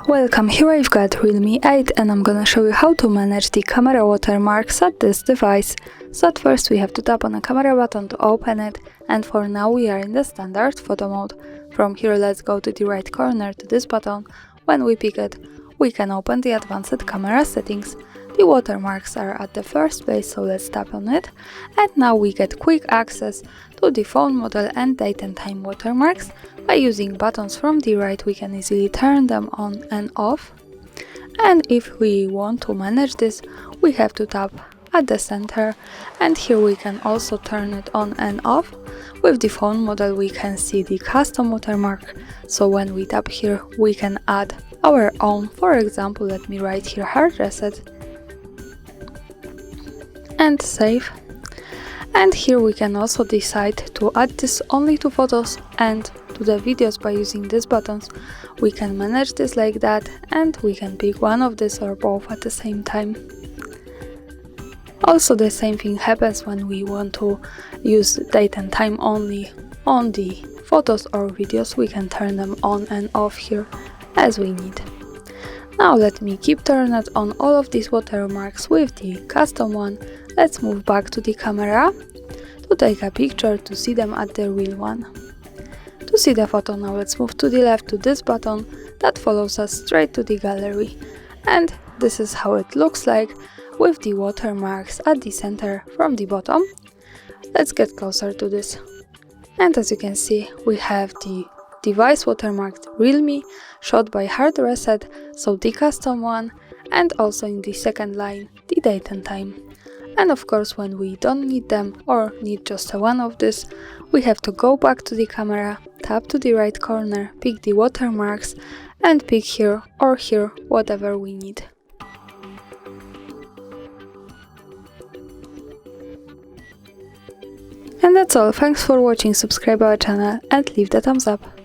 Welcome, here I've got REALME 8 and I'm gonna show you how to manage the camera watermarks at this device. So at first we have to tap on the camera button to open it, and for now we are in the standard photo mode. From here let's go to the right corner to this button. When we pick it, we can open the advanced camera settings. The watermarks are at the first place, so let's tap on it. And now we get quick access to the phone model and date and time watermarks. By using buttons from the right, we can easily turn them on and off. And if we want to manage this, we have to tap at the center, and here we can also turn it on and off. With the phone model we can see the custom watermark, so when we tap here we can add our own. For example, let me write here hard reset and save. And here we can also decide to add this only to photos and to the videos by using these buttons. We can manage this like that, and we can pick one of this or both at the same time. Also the same thing happens when we want to use date and time only on the photos or videos. We can turn them on and off here as we need. Now let me keep turning it on all of these watermarks with the custom one. Let's move back to the camera to take a picture to see them at the real one. To see the photo now, let's move to the left to this button that follows us straight to the gallery. And this is how it looks like with the watermarks at the center from the bottom. Let's get closer to this. And as you can see, we have the device watermarked REALME, shot by HardReset, so the custom one, and also in the second line, the date and time. And of course, when we don't need them or need just one of this, we have to go back to the camera, tap to the right corner, pick the watermarks, and pick here or here whatever we need. And that's all. Thanks for watching, subscribe our channel and leave the thumbs up.